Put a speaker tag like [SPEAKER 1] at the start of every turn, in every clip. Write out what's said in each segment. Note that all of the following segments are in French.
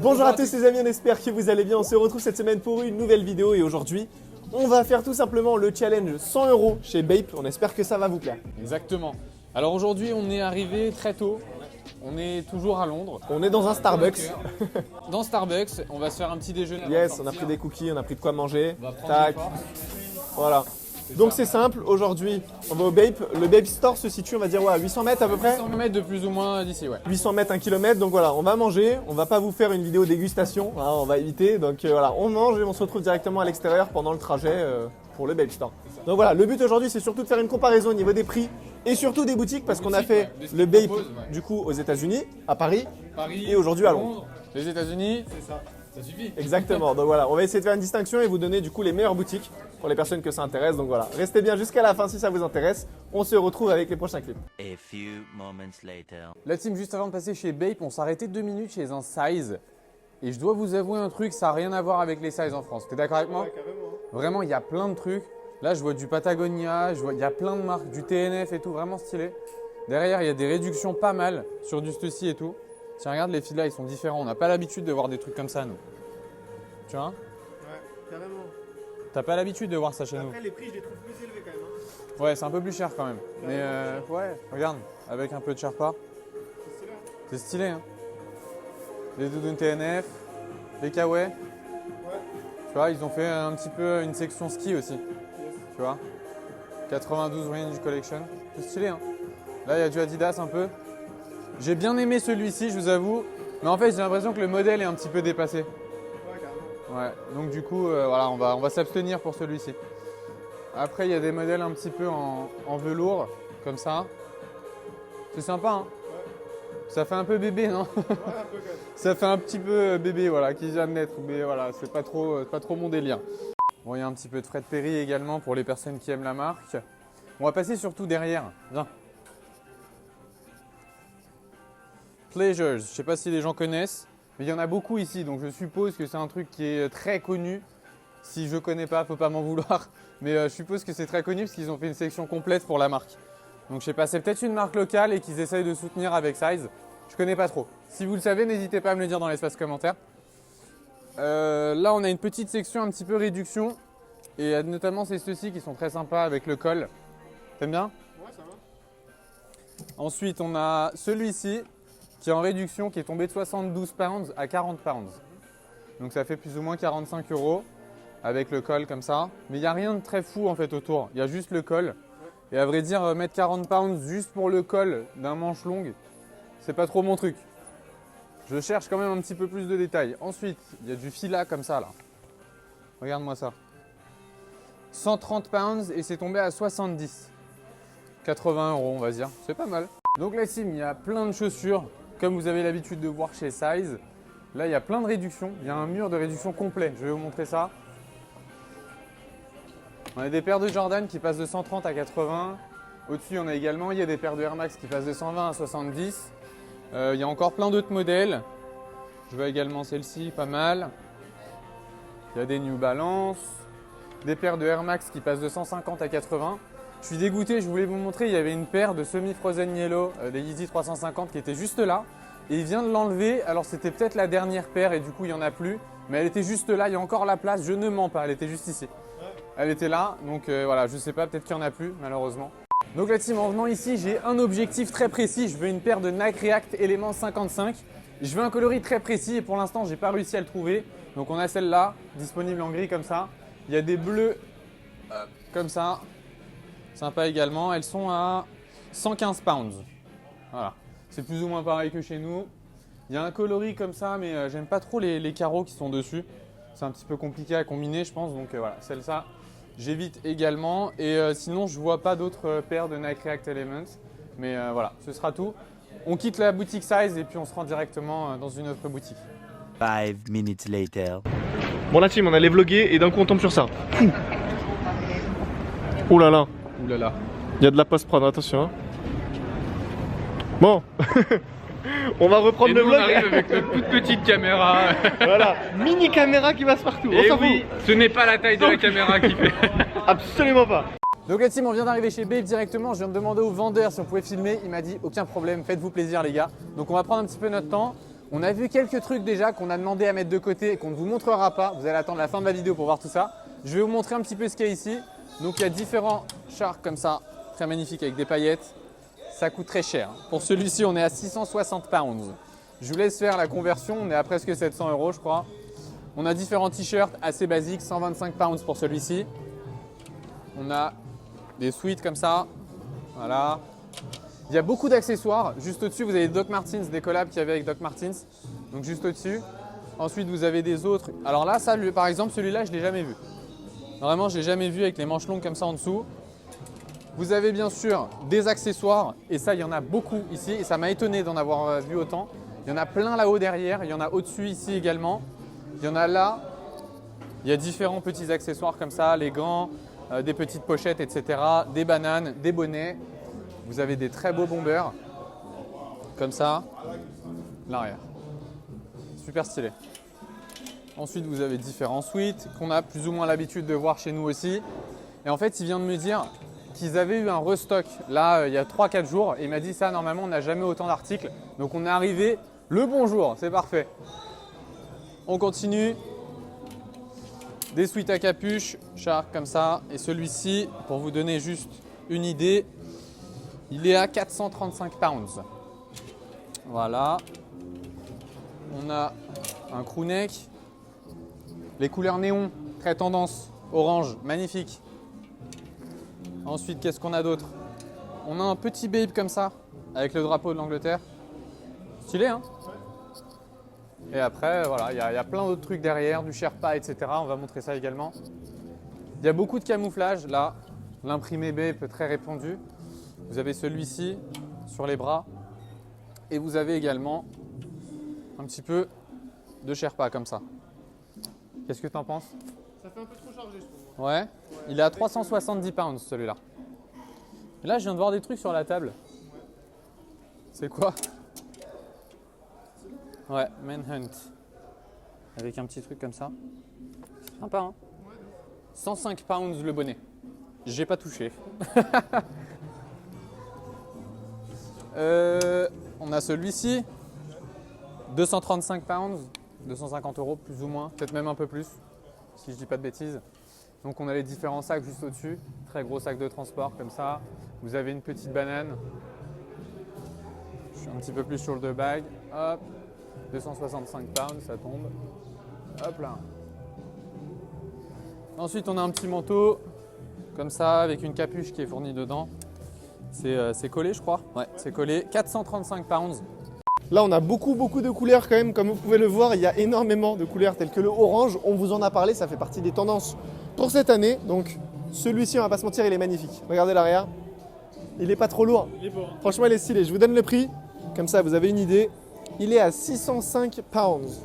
[SPEAKER 1] Bonjour à tous les amis, on espère que vous allez bien. On se retrouve cette semaine pour une nouvelle vidéo et aujourd'hui, on va faire tout simplement le challenge 100 € chez Bape. On espère que ça va vous plaire.
[SPEAKER 2] Exactement. Alors aujourd'hui, on est arrivé très tôt. On est toujours à Londres.
[SPEAKER 1] On est dans un Starbucks.
[SPEAKER 2] Dans Starbucks, on va se faire un petit déjeuner.
[SPEAKER 1] Yes, on a pris des cookies, on a pris de quoi manger.
[SPEAKER 2] On va prendre
[SPEAKER 1] Tac.
[SPEAKER 2] du pain.
[SPEAKER 1] Voilà. Donc c'est simple, aujourd'hui, on va au Bape. Le Bape Store se situe, on va dire, à 800 mètres à peu près.
[SPEAKER 2] 100 mètres de plus ou moins d'ici, ouais.
[SPEAKER 1] 800 mètres, 1 km. Donc voilà, on va manger. On va pas vous faire une vidéo dégustation, hein, on va éviter. Donc voilà, on mange et on se retrouve directement à l'extérieur pendant le trajet pour le Bape Store. Donc voilà, le but aujourd'hui, c'est surtout de faire une comparaison au niveau des prix et surtout des boutiques parce qu'on a fait le Bape du coup aux États-Unis, à Paris et aujourd'hui à Londres.
[SPEAKER 2] Les États-Unis, c'est ça. Ça suffit.
[SPEAKER 1] Exactement. Donc voilà, on va essayer de faire une distinction et vous donner du coup les meilleures boutiques pour les personnes que ça intéresse. Donc voilà, restez bien jusqu'à la fin si ça vous intéresse. On se retrouve avec les prochains clips.
[SPEAKER 3] A few moments later.
[SPEAKER 2] La team, juste avant de passer chez Bape, on s'est arrêté 2 minutes chez un size. Et je dois vous avouer un truc, ça n'a rien à voir avec les sizes en France. T'es d'accord avec moi? Vraiment, il y a plein de trucs. Là, je vois du Patagonia, il y a plein de marques, du TNF et tout, vraiment stylé. Derrière, il y a des réductions pas mal sur du Stussy et tout. Tiens, regarde, les fils là, ils sont différents. On n'a pas l'habitude de voir des trucs comme ça, nous. Tu vois?
[SPEAKER 1] Ouais, carrément.
[SPEAKER 2] T'as pas l'habitude de voir ça chez nous.
[SPEAKER 1] Après, les prix, je les trouve plus élevés quand même. Hein.
[SPEAKER 2] Ouais, c'est un peu plus cher quand même. Mais ouais, regarde, avec un peu de Sherpa. C'est stylé, hein. Les doudounes TNF, les Kawaii.
[SPEAKER 1] Ouais.
[SPEAKER 2] Tu vois, ils ont fait un petit peu une section ski aussi.
[SPEAKER 1] Yes.
[SPEAKER 2] Tu vois, 92 Range Collection. C'est stylé, hein. Là, il y a du Adidas un peu. J'ai bien aimé celui-ci, je vous avoue. Mais en fait, j'ai l'impression que le modèle est un petit peu dépassé.
[SPEAKER 1] Ouais, carrément.
[SPEAKER 2] Ouais, donc du coup, voilà, on va s'abstenir pour celui-ci. Après, il y a des modèles un petit peu en velours, comme ça. C'est sympa, hein.
[SPEAKER 1] Ouais.
[SPEAKER 2] Ça fait un peu bébé, non?
[SPEAKER 1] Ouais, un peu quand même.
[SPEAKER 2] Ça fait un petit peu bébé, voilà, qui vient de naître. Mais voilà, c'est pas trop mon délire. Bon, il y a un petit peu de Fred Perry également pour les personnes qui aiment la marque. On va passer surtout derrière. Viens. Pleasures, je sais pas si les gens connaissent, mais il y en a beaucoup ici, donc je suppose que c'est un truc qui est très connu. Si je connais pas, faut pas m'en vouloir, mais je suppose que c'est très connu parce qu'ils ont fait une section complète pour la marque. Donc je sais pas, c'est peut-être une marque locale et qu'ils essayent de soutenir avec Size. Je connais pas trop. Si vous le savez, n'hésitez pas à me le dire dans l'espace commentaire. Là, on a une petite section un petit peu réduction et notamment c'est ceux-ci qui sont très sympas avec le col. T'aimes bien?
[SPEAKER 1] Ouais, ça va.
[SPEAKER 2] Ensuite, on a celui-ci qui est en réduction, qui est tombé de 72 pounds à 40 pounds. Donc ça fait plus ou moins 45 € avec le col comme ça. Mais il n'y a rien de très fou en fait autour, il y a juste le col. Et à vrai dire, mettre 40 pounds juste pour le col d'un manche longue, c'est pas trop mon truc. Je cherche quand même un petit peu plus de détails. Ensuite, il y a du fila comme ça là. Regarde-moi ça. 130 pounds et c'est tombé à 70. 80 € on va dire, c'est pas mal. Donc la team, il y a plein de chaussures. Comme vous avez l'habitude de voir chez Size, là il y a plein de réductions. Il y a un mur de réduction complet. Je vais vous montrer ça. On a des paires de Jordan qui passent de 130 à 80. Au-dessus, on a également, il y a des paires de Air Max qui passent de 120 à 70. Il y a encore plein d'autres modèles. Je vois également celle-ci, pas mal. Il y a des New Balance. Des paires de Air Max qui passent de 150 à 80. Je suis dégoûté, je voulais vous montrer, il y avait une paire de semi-frozen yellow, des Yeezy 350 qui était juste là. Et il vient de l'enlever, alors c'était peut-être la dernière paire et du coup il n'y en a plus. Mais elle était juste là, il y a encore la place, je ne mens pas, elle était juste ici. Elle était là, donc voilà, je sais pas, peut-être qu'il n'y en a plus malheureusement. Donc la team, en venant ici, j'ai un objectif très précis. Je veux une paire de Nike React Element 55. Je veux un coloris très précis et pour l'instant, j'ai pas réussi à le trouver. Donc on a celle-là, disponible en gris comme ça. Il y a des bleus comme ça. Sympa également, elles sont à 115 pounds. Voilà, c'est plus ou moins pareil que chez nous. Il y a un coloris comme ça, mais j'aime pas trop les carreaux qui sont dessus. C'est un petit peu compliqué à combiner, je pense. Donc voilà, celle-là, j'évite également. Et sinon, je vois pas d'autres paires de Nike React Elements. Mais voilà, ce sera tout. On quitte la boutique Size et puis on se rend directement dans une autre boutique.
[SPEAKER 3] 5 minutes later.
[SPEAKER 1] Bon la team, on allait vloguer et d'un coup on tombe sur ça. Oh là là.
[SPEAKER 2] Ouh là là.
[SPEAKER 1] Il y a de la post-prod, attention. Hein. Bon, on va reprendre le vlog.
[SPEAKER 2] On arrive avec notre toute petite caméra.
[SPEAKER 1] Voilà, mini caméra qui passe partout.
[SPEAKER 2] Et oui, ce n'est pas la taille de la caméra qui fait.
[SPEAKER 1] Absolument pas.
[SPEAKER 2] Donc la team, on vient d'arriver chez Bape directement. Je viens de demander au vendeur si on pouvait filmer. Il m'a dit aucun problème, faites-vous plaisir les gars. Donc on va prendre un petit peu notre temps. On a vu quelques trucs déjà qu'on a demandé à mettre de côté et qu'on ne vous montrera pas. Vous allez attendre la fin de la vidéo pour voir tout ça. Je vais vous montrer un petit peu ce qu'il y a ici. Donc il y a différents sharks comme ça, très magnifiques avec des paillettes. Ça coûte très cher. Pour celui-ci, on est à 660 pounds. Je vous laisse faire la conversion, on est à presque 700 € je crois. On a différents t-shirts assez basiques, 125 pounds pour celui-ci. On a des suites comme ça, voilà. Il y a beaucoup d'accessoires. Juste au-dessus, vous avez Doc Martens, des collabs qu'il y avait avec Doc Martens. Donc juste au-dessus. Ensuite, vous avez des autres. Alors là, ça, par exemple, celui-là, je ne l'ai jamais vu. Vraiment, je ne l'ai jamais vu avec les manches longues comme ça en dessous. Vous avez bien sûr des accessoires. Et ça, il y en a beaucoup ici. Et ça m'a étonné d'en avoir vu autant. Il y en a plein là-haut derrière. Il y en a au-dessus ici également. Il y en a là. Il y a différents petits accessoires comme ça. Les gants, des petites pochettes, etc. Des bananes, des bonnets. Vous avez des très beaux bombers, comme ça, l'arrière. Super stylé. Ensuite, vous avez différents suites qu'on a plus ou moins l'habitude de voir chez nous aussi. Et en fait, il vient de me dire qu'ils avaient eu un restock là il y a 3-4 jours. Et il m'a dit ça, normalement, on n'a jamais autant d'articles. Donc, on est arrivé le bonjour, c'est parfait. On continue. Des suites à capuche, shark comme ça. Et celui-ci, pour vous donner juste une idée, il est à 435 pounds. Voilà. On a un crewneck. Les couleurs néon, très tendance. Orange, magnifique. Ensuite, qu'est-ce qu'on a d'autre? On a un petit babe comme ça, avec le drapeau de l'Angleterre. Stylé, hein? Et après, voilà, il y a plein d'autres trucs derrière, du Sherpa, etc. On va montrer ça également. Il y a beaucoup de camouflage, là. L'imprimé babe très répandu. Vous avez celui-ci sur les bras et vous avez également un petit peu de Sherpa comme ça. Qu'est-ce que tu en penses?
[SPEAKER 1] Ça fait un peu trop chargé, je trouve.
[SPEAKER 2] Ouais, il est à 370 pounds celui-là. Et là, je viens de voir des trucs sur la table. C'est quoi? Ouais, Manhunt. Avec un petit truc comme ça. Sympa, hein? 105 pounds le bonnet. J'ai pas touché. On a celui-ci, 235 pounds, 250 € plus ou moins, peut-être même un peu plus, si je dis pas de bêtises. Donc on a les différents sacs juste au-dessus, très gros sac de transport comme ça. Vous avez une petite banane. Je suis un petit peu plus sur le deux bag. Hop, 265 pounds, ça tombe. Hop là. Ensuite on a un petit manteau, comme ça, avec une capuche qui est fournie dedans. C'est collé, je crois. Ouais, c'est collé. 435 pounds.
[SPEAKER 1] Là, on a beaucoup de couleurs quand même. Comme vous pouvez le voir, il y a énormément de couleurs telles que le orange. On vous en a parlé, ça fait partie des tendances pour cette année. Donc, celui-ci, on va pas se mentir, il est magnifique. Regardez l'arrière. Il est pas trop lourd.
[SPEAKER 2] Il est beau.
[SPEAKER 1] Franchement, il est stylé. Je vous donne le prix. Comme ça, vous avez une idée. Il est à 605 pounds.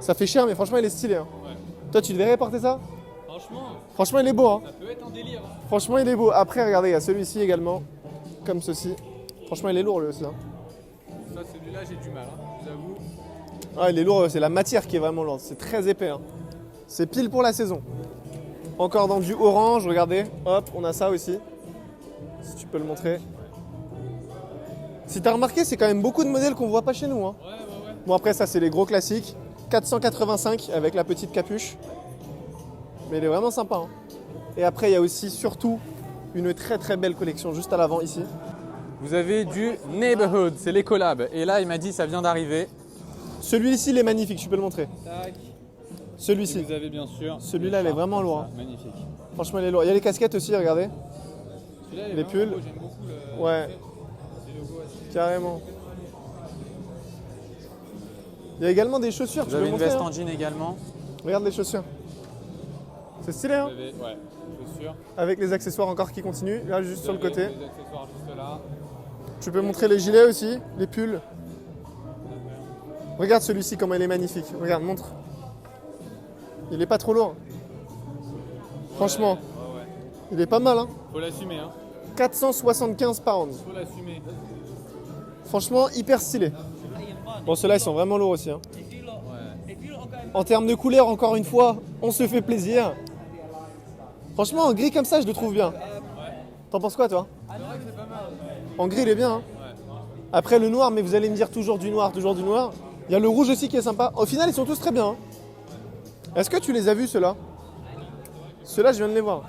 [SPEAKER 1] Ça fait cher, mais franchement, il est stylé. Hein.
[SPEAKER 2] Ouais.
[SPEAKER 1] Toi, tu devrais porter ça? Franchement, il est beau. Hein.
[SPEAKER 2] Ça peut être un délire. Hein.
[SPEAKER 1] Franchement, il est beau. Après, regardez, il y a celui-ci également. Comme ceci. Franchement, il est lourd lui aussi. Hein.
[SPEAKER 2] Ça, celui-là, j'ai du mal, hein, j'avoue.
[SPEAKER 1] Ah, il est lourd, c'est la matière qui est vraiment lourde. C'est très épais. Hein. C'est pile pour la saison. Encore dans du orange, regardez. Hop, on a ça aussi. Si tu peux le montrer. Si tu as remarqué, c'est quand même beaucoup de modèles qu'on ne voit pas chez nous. Hein.
[SPEAKER 2] Ouais.
[SPEAKER 1] Bon, après, ça, c'est les gros classiques. 485 avec la petite capuche. Mais il est vraiment sympa. Hein. Et après, il y a aussi, surtout, une très belle collection juste à l'avant ici.
[SPEAKER 2] Vous avez du Neighborhood, c'est les collabs. Et là, il m'a dit ça vient d'arriver.
[SPEAKER 1] Celui-ci, il est magnifique, tu peux le montrer.
[SPEAKER 2] Tac.
[SPEAKER 1] Celui-ci.
[SPEAKER 2] Vous avez bien sûr.
[SPEAKER 1] Celui-là, il est vraiment lourd. Hein.
[SPEAKER 2] Magnifique.
[SPEAKER 1] Franchement, il est lourd. Il y a les casquettes aussi, regardez.
[SPEAKER 2] Celui-là, il est
[SPEAKER 1] Les
[SPEAKER 2] vraiment
[SPEAKER 1] pulls.
[SPEAKER 2] beau, j'aime beaucoup le.
[SPEAKER 1] Ouais,
[SPEAKER 2] Les logos aussi.
[SPEAKER 1] carrément. Il y a également des chaussures,
[SPEAKER 2] Vous
[SPEAKER 1] tu peux
[SPEAKER 2] avez
[SPEAKER 1] le
[SPEAKER 2] une
[SPEAKER 1] montrer.
[SPEAKER 2] veste
[SPEAKER 1] Hein.
[SPEAKER 2] en jean également.
[SPEAKER 1] Regarde les chaussures. C'est stylé, hein.
[SPEAKER 2] Vous avez, ouais, chaussures.
[SPEAKER 1] Avec les accessoires encore qui continuent. Là, juste sur le
[SPEAKER 2] Vous avez
[SPEAKER 1] côté.
[SPEAKER 2] des accessoires juste là.
[SPEAKER 1] Tu peux montrer les gilets aussi, les pulls. Regarde celui-ci, comment il est magnifique. Regarde, montre. Il est pas trop lourd. Franchement,
[SPEAKER 2] Ouais.
[SPEAKER 1] il est pas mal. Hein.
[SPEAKER 2] Faut l'assumer, hein.
[SPEAKER 1] 475 pounds.
[SPEAKER 2] Faut l'assumer.
[SPEAKER 1] Franchement, hyper stylé. Bon, ceux-là, ils sont vraiment lourds aussi. Hein.
[SPEAKER 2] Ouais.
[SPEAKER 1] En termes de couleur, encore une fois, on se fait plaisir. Franchement, en gris comme ça, je le trouve bien. T'en penses quoi, toi?
[SPEAKER 2] C'est vrai que c'est pas mal.
[SPEAKER 1] En gris, il est bien. Hein.
[SPEAKER 2] Ouais.
[SPEAKER 1] Après, le noir, mais vous allez me dire toujours du noir, toujours du noir. Il y a le rouge aussi qui est sympa. Au final, ils sont tous très bien. Hein. Est-ce que tu les as vus, ceux-là? Ceux-là, je viens de les voir.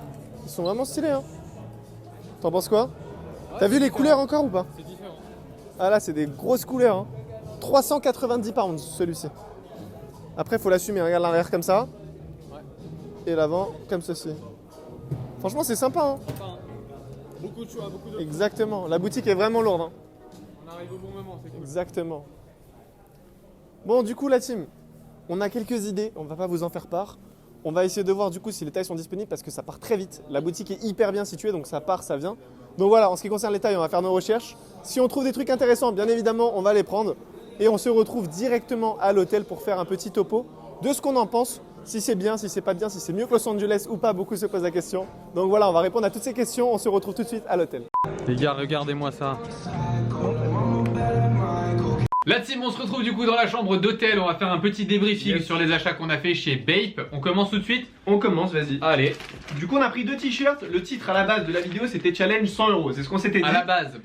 [SPEAKER 1] Ils sont vraiment stylés. Hein. T'en penses quoi? T'as vu les couleurs encore ou pas?
[SPEAKER 2] C'est différent.
[SPEAKER 1] Ah là, c'est des grosses couleurs. Hein. 390 pounds, celui-ci. Après, il faut l'assumer. Regarde l'arrière comme ça.
[SPEAKER 2] Ouais.
[SPEAKER 1] Et l'avant comme ceci. Franchement, c'est sympa. Hein.
[SPEAKER 2] Enfin, beaucoup de choix, beaucoup de...
[SPEAKER 1] Exactement. La boutique est vraiment lourde. Hein.
[SPEAKER 2] On arrive au bon moment, c'est cool.
[SPEAKER 1] Exactement. Bon, du coup, la team, on a quelques idées. On va pas vous en faire part. On va essayer de voir du coup si les tailles sont disponibles parce que ça part très vite. La boutique est hyper bien située, donc ça part, ça vient. Donc voilà, en ce qui concerne les tailles, on va faire nos recherches. Si on trouve des trucs intéressants, bien évidemment, on va les prendre. Et on se retrouve directement à l'hôtel pour faire un petit topo de ce qu'on en pense. Si c'est bien, si c'est pas bien, si c'est mieux que Los Angeles ou pas, beaucoup se posent la question. Donc voilà, on va répondre à toutes ces questions. On se retrouve tout de suite à l'hôtel.
[SPEAKER 2] Les gars, regardez-moi ça. La team, on se retrouve du coup dans la chambre d'hôtel. On va faire un petit débriefing sur les achats qu'on a fait chez Bape. On commence tout de suite?
[SPEAKER 1] On commence, vas-y.
[SPEAKER 2] Allez,
[SPEAKER 1] Du coup, on a pris 2 t-shirts. Le titre à la base de la vidéo, c'était Challenge 100 €. C'est ce qu'on s'était dit.
[SPEAKER 2] à la base.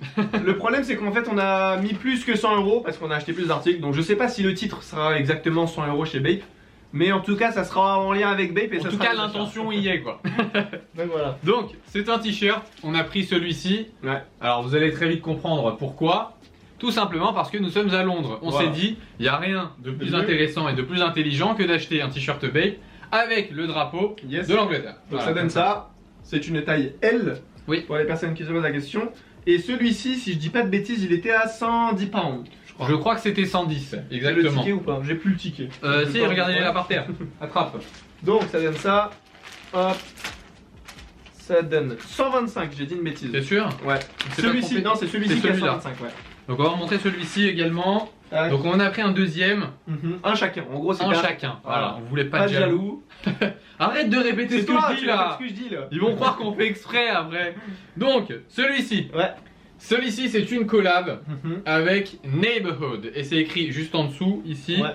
[SPEAKER 1] Le problème, c'est qu'en fait, on a mis plus que 100 € parce qu'on a acheté plus d'articles. Donc, je sais pas si le titre sera exactement 100 € chez Bape. Mais en tout cas, ça sera en lien avec Bape. Et
[SPEAKER 2] En
[SPEAKER 1] ça
[SPEAKER 2] tout
[SPEAKER 1] sera
[SPEAKER 2] cas,
[SPEAKER 1] des achats.
[SPEAKER 2] l'intention y est quoi.
[SPEAKER 1] Donc, voilà.
[SPEAKER 2] Donc, c'est un t-shirt. On a pris celui-ci.
[SPEAKER 1] Ouais.
[SPEAKER 2] Alors, vous allez très vite comprendre pourquoi. Tout simplement parce que nous sommes à Londres. On
[SPEAKER 1] Voilà.
[SPEAKER 2] s'est dit, il n'y a rien de plus
[SPEAKER 1] mieux.
[SPEAKER 2] intéressant et de plus intelligent que d'acheter un t-shirt Bape avec le drapeau
[SPEAKER 1] Yes.
[SPEAKER 2] de l'Angleterre.
[SPEAKER 1] Donc,
[SPEAKER 2] Voilà,
[SPEAKER 1] ça donne
[SPEAKER 2] comme
[SPEAKER 1] ça. C'est une taille L.
[SPEAKER 2] Oui.
[SPEAKER 1] Pour les personnes qui se posent la question. Et celui-ci, si je dis pas de bêtises, il était à 110 pounds.
[SPEAKER 2] Je crois que c'était 110,
[SPEAKER 1] J'ai le
[SPEAKER 2] exactement.
[SPEAKER 1] ticket ou pas? J'ai plus le ticket.
[SPEAKER 2] Si, regardez-les là par terre. Attrape.
[SPEAKER 1] Donc, ça donne ça. Hop. Ça donne 125, j'ai dit une bêtise.
[SPEAKER 2] C'est sûr?
[SPEAKER 1] Ouais.
[SPEAKER 2] C'est pas
[SPEAKER 1] Celui-ci,
[SPEAKER 2] compé-
[SPEAKER 1] non, c'est celui-ci
[SPEAKER 2] c'est
[SPEAKER 1] qui a
[SPEAKER 2] celui-là.
[SPEAKER 1] 125, ouais.
[SPEAKER 2] Donc on va remontrer celui-ci également.
[SPEAKER 1] Tac.
[SPEAKER 2] Donc on a pris un deuxième,
[SPEAKER 1] Un chacun. En gros, c'est
[SPEAKER 2] un chacun. Voilà, on voulait pas
[SPEAKER 1] Pas
[SPEAKER 2] de
[SPEAKER 1] de
[SPEAKER 2] jaloux.
[SPEAKER 1] jaloux.
[SPEAKER 2] Arrête de répéter
[SPEAKER 1] C'est
[SPEAKER 2] ce que
[SPEAKER 1] toi,
[SPEAKER 2] je dis
[SPEAKER 1] tu répètes
[SPEAKER 2] là.
[SPEAKER 1] ce que je dis là.
[SPEAKER 2] Ils vont croire qu'on fait exprès après. Donc, celui-ci.
[SPEAKER 1] Ouais.
[SPEAKER 2] Celui-ci, c'est une collab avec Neighborhood. Et c'est écrit juste en dessous, ici.
[SPEAKER 1] Ouais.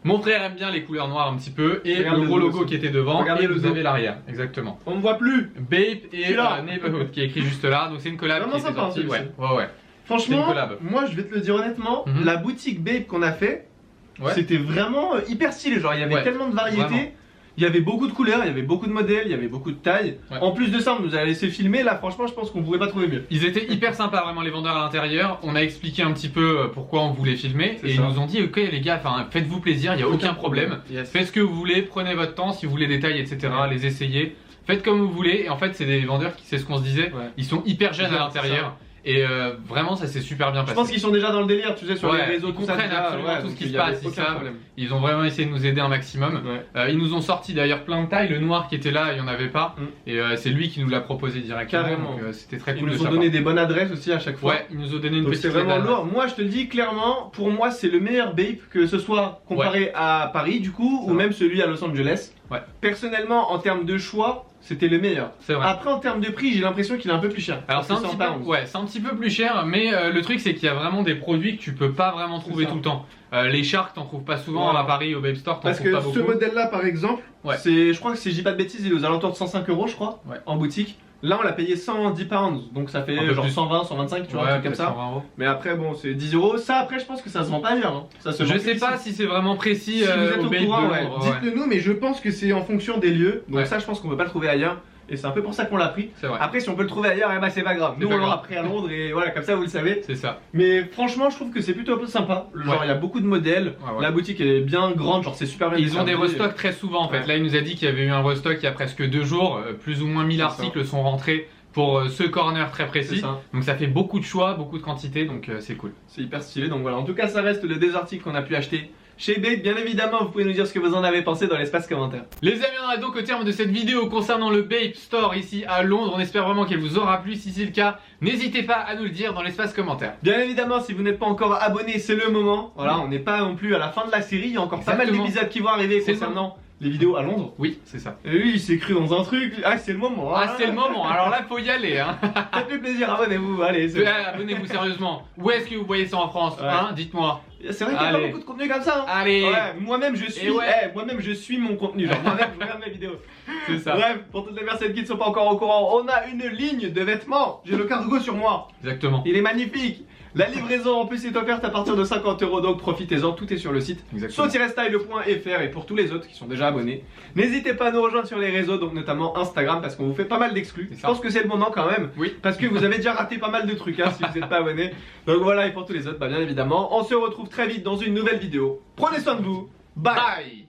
[SPEAKER 2] Mon frère aime bien les couleurs noires un petit peu. Et
[SPEAKER 1] Regarde
[SPEAKER 2] le
[SPEAKER 1] le
[SPEAKER 2] gros
[SPEAKER 1] dos
[SPEAKER 2] logo
[SPEAKER 1] aussi.
[SPEAKER 2] qui était devant.
[SPEAKER 1] Regardez
[SPEAKER 2] Et
[SPEAKER 1] le
[SPEAKER 2] vous
[SPEAKER 1] dos.
[SPEAKER 2] avez l'arrière, exactement.
[SPEAKER 1] On me voit plus.
[SPEAKER 2] Bape et
[SPEAKER 1] Celui-là.
[SPEAKER 2] Neighborhood qui est écrit juste là. Donc c'est une collab
[SPEAKER 1] Vraiment
[SPEAKER 2] qui était
[SPEAKER 1] sympa,
[SPEAKER 2] sortie.
[SPEAKER 1] celui-ci.
[SPEAKER 2] Ouais, ouais. C'est une
[SPEAKER 1] Franchement,
[SPEAKER 2] collab.
[SPEAKER 1] moi je vais te le dire honnêtement,
[SPEAKER 2] Mhm.
[SPEAKER 1] la boutique Bape qu'on a fait,
[SPEAKER 2] Ouais.
[SPEAKER 1] c'était vraiment hyper stylé. Genre il y avait
[SPEAKER 2] Ouais,
[SPEAKER 1] tellement de variétés.
[SPEAKER 2] vraiment.
[SPEAKER 1] Il y avait beaucoup de couleurs, il y avait beaucoup de modèles, il y avait beaucoup de tailles.
[SPEAKER 2] Ouais.
[SPEAKER 1] En plus de ça, on nous a laissé filmer. Là, franchement, je pense qu'on pouvait pas trouver mieux.
[SPEAKER 2] Ils étaient hyper sympas vraiment les vendeurs à l'intérieur. On a expliqué un petit peu pourquoi on voulait filmer
[SPEAKER 1] C'est
[SPEAKER 2] et
[SPEAKER 1] ça.
[SPEAKER 2] ils nous ont dit ok les gars, enfin faites-vous plaisir, il y a aucun problème.
[SPEAKER 1] Yes.
[SPEAKER 2] Faites ce que vous voulez, prenez votre temps si vous voulez des tailles etc. Les essayez, faites comme vous voulez. Et en fait c'est des vendeurs qui c'est ce qu'on se disait.
[SPEAKER 1] Ouais.
[SPEAKER 2] Ils sont hyper jeunes à
[SPEAKER 1] C'est
[SPEAKER 2] l'intérieur et vraiment ça s'est super bien
[SPEAKER 1] Je
[SPEAKER 2] passé.
[SPEAKER 1] pense qu'ils sont déjà dans le délire, tu sais, sur
[SPEAKER 2] Ouais,
[SPEAKER 1] les réseaux,
[SPEAKER 2] ils
[SPEAKER 1] tout ça.
[SPEAKER 2] comprennent
[SPEAKER 1] déjà,
[SPEAKER 2] absolument tout ce
[SPEAKER 1] donc
[SPEAKER 2] qui
[SPEAKER 1] il
[SPEAKER 2] se
[SPEAKER 1] y avait
[SPEAKER 2] passe, ils
[SPEAKER 1] aucun
[SPEAKER 2] savent.
[SPEAKER 1] problème.
[SPEAKER 2] Ils ont vraiment essayé de nous aider un maximum.
[SPEAKER 1] Ouais.
[SPEAKER 2] Ils nous ont sorti d'ailleurs plein de tailles. Le noir qui était là, il n'y en avait pas.
[SPEAKER 1] Mm.
[SPEAKER 2] Et c'est lui qui nous l'a proposé directement.
[SPEAKER 1] Carrément.
[SPEAKER 2] Donc c'était très
[SPEAKER 1] Ils
[SPEAKER 2] cool de
[SPEAKER 1] nous ont
[SPEAKER 2] sa
[SPEAKER 1] donné
[SPEAKER 2] part.
[SPEAKER 1] des bonnes adresses aussi à chaque fois.
[SPEAKER 2] Ouais, ils nous ont donné une
[SPEAKER 1] Donc
[SPEAKER 2] petite
[SPEAKER 1] c'est vraiment
[SPEAKER 2] lettre.
[SPEAKER 1] lourd. Moi je te le dis clairement, pour moi c'est le meilleur Bape que ce soit comparé à Paris du coup
[SPEAKER 2] C'est
[SPEAKER 1] ou
[SPEAKER 2] vrai.
[SPEAKER 1] même celui à Los Angeles.
[SPEAKER 2] Ouais.
[SPEAKER 1] Personnellement en termes de choix, c'était le meilleur.
[SPEAKER 2] C'est vrai.
[SPEAKER 1] Après en termes de prix, j'ai l'impression qu'il est un peu plus cher.
[SPEAKER 2] Alors c'est un,
[SPEAKER 1] Parce que
[SPEAKER 2] petit
[SPEAKER 1] c'est en
[SPEAKER 2] peu,
[SPEAKER 1] pounds.
[SPEAKER 2] ouais, c'est un petit peu plus cher, mais le truc c'est qu'il y a vraiment des produits que tu peux pas vraiment trouver
[SPEAKER 1] ça.
[SPEAKER 2] tout le temps. Les Sharks t'en trouves pas souvent
[SPEAKER 1] Voilà.
[SPEAKER 2] à Paris au Bape Store, t'en
[SPEAKER 1] Parce
[SPEAKER 2] trouves
[SPEAKER 1] que
[SPEAKER 2] pas
[SPEAKER 1] ce
[SPEAKER 2] beaucoup.
[SPEAKER 1] modèle là par exemple,
[SPEAKER 2] Ouais.
[SPEAKER 1] c'est, je crois que si je dis pas de bêtises, il est aux alentours de 105 € je crois,
[SPEAKER 2] Ouais.
[SPEAKER 1] en boutique. Là on l'a payé 110 pounds, donc ça fait
[SPEAKER 2] Un peu
[SPEAKER 1] genre
[SPEAKER 2] plus.
[SPEAKER 1] 120, 125, tu vois, un
[SPEAKER 2] Ouais,
[SPEAKER 1] truc comme
[SPEAKER 2] peut-être
[SPEAKER 1] ça.
[SPEAKER 2] 120 €.
[SPEAKER 1] Mais après bon c'est 10 €. Ça après je pense que ça se vend pas bien. Hein. Ça se vend
[SPEAKER 2] Je
[SPEAKER 1] que
[SPEAKER 2] sais
[SPEAKER 1] ici.
[SPEAKER 2] pas si c'est vraiment précis
[SPEAKER 1] Si vous êtes
[SPEAKER 2] au
[SPEAKER 1] au
[SPEAKER 2] Bape
[SPEAKER 1] courant,
[SPEAKER 2] de
[SPEAKER 1] ouais,
[SPEAKER 2] Londres, ouais.
[SPEAKER 1] dites-le nous, mais je pense que c'est en fonction des lieux. Donc
[SPEAKER 2] Ouais.
[SPEAKER 1] ça, je pense qu'on peut pas le trouver ailleurs. Et c'est un peu pour ça qu'on l'a pris.
[SPEAKER 2] C'est vrai,
[SPEAKER 1] Après, si on peut le trouver ailleurs, eh ben, c'est pas grave.
[SPEAKER 2] C'est
[SPEAKER 1] Nous,
[SPEAKER 2] pas
[SPEAKER 1] on l'aura
[SPEAKER 2] grave.
[SPEAKER 1] pris à Londres et voilà, comme ça, vous le savez.
[SPEAKER 2] c'est ça.
[SPEAKER 1] Mais franchement, je trouve que c'est plutôt sympa. Genre,
[SPEAKER 2] Ouais.
[SPEAKER 1] il y a beaucoup de modèles.
[SPEAKER 2] Ouais, ouais.
[SPEAKER 1] La boutique est bien grande, genre, c'est super bien.
[SPEAKER 2] Ils ont des
[SPEAKER 1] desservi.
[SPEAKER 2] restocks très souvent en fait.
[SPEAKER 1] Ouais.
[SPEAKER 2] Là, il nous a dit qu'il y avait eu un restock il y a presque 2 jours. Plus ou moins 1000
[SPEAKER 1] C'est
[SPEAKER 2] articles sont rentrés pour ce corner très
[SPEAKER 1] C'est
[SPEAKER 2] précis.
[SPEAKER 1] ça.
[SPEAKER 2] Donc ça fait beaucoup de choix, beaucoup de quantité, donc c'est cool.
[SPEAKER 1] C'est hyper stylé. Donc voilà, en tout cas, ça reste les deux articles qu'on a pu acheter chez Bape. Bien évidemment, vous pouvez nous dire ce que vous en avez pensé dans l'espace commentaire.
[SPEAKER 2] Les amis, on est donc au terme de cette vidéo concernant le Bape Store ici à Londres. On espère vraiment qu'elle vous aura plu. Si c'est le cas, n'hésitez pas à nous le dire dans l'espace commentaire.
[SPEAKER 1] Bien évidemment, si vous n'êtes pas encore abonné, c'est le moment. Voilà, on n'est pas non plus à la fin de la série. Il y a encore pas mal
[SPEAKER 2] Exactement.
[SPEAKER 1] d'épisodes qui vont arriver
[SPEAKER 2] C'est
[SPEAKER 1] concernant les vidéos à Londres.
[SPEAKER 2] Oui, c'est ça.
[SPEAKER 1] Et lui, il s'est cru dans un truc. Ah, c'est le moment.
[SPEAKER 2] Ah, c'est le moment. Alors là, faut y aller. Hein.
[SPEAKER 1] Faites-le plaisir, abonnez-vous. Allez, c'est
[SPEAKER 2] Abonnez-vous sérieusement. Où est-ce que vous voyez ça en France
[SPEAKER 1] Ouais.
[SPEAKER 2] hein? Dites-moi.
[SPEAKER 4] C'est vrai qu'il y a pas
[SPEAKER 5] Allez.
[SPEAKER 4] beaucoup de contenu comme ça. Hein.
[SPEAKER 5] Allez.
[SPEAKER 4] Ouais, moi-même je suis,
[SPEAKER 5] Et ouais.
[SPEAKER 4] moi-même je suis mon contenu. Genre moi-même je regarde mes vidéos.
[SPEAKER 5] C'est ça.
[SPEAKER 4] Bref, pour toutes les personnes qui ne sont pas encore au courant, on a une ligne de vêtements. J'ai le cargo sur moi.
[SPEAKER 5] Exactement.
[SPEAKER 4] Il est magnifique. La livraison en plus est offerte à partir de 50 €, donc profitez-en, tout est sur le site
[SPEAKER 5] Exactement.
[SPEAKER 4] saut-style.fr. Et pour tous les autres qui sont déjà abonnés, n'hésitez pas à nous rejoindre sur les réseaux, donc notamment Instagram, parce qu'on vous fait pas mal d'exclus.
[SPEAKER 5] C'est
[SPEAKER 4] Je
[SPEAKER 5] ça.
[SPEAKER 4] pense que c'est le moment quand même,
[SPEAKER 5] Oui.
[SPEAKER 4] parce que vous avez déjà raté pas mal de trucs hein, si vous n'êtes pas abonné. Donc voilà, et pour tous les autres, bah bien évidemment, on se retrouve très vite dans une nouvelle vidéo. Prenez soin de vous, bye.
[SPEAKER 5] Bye.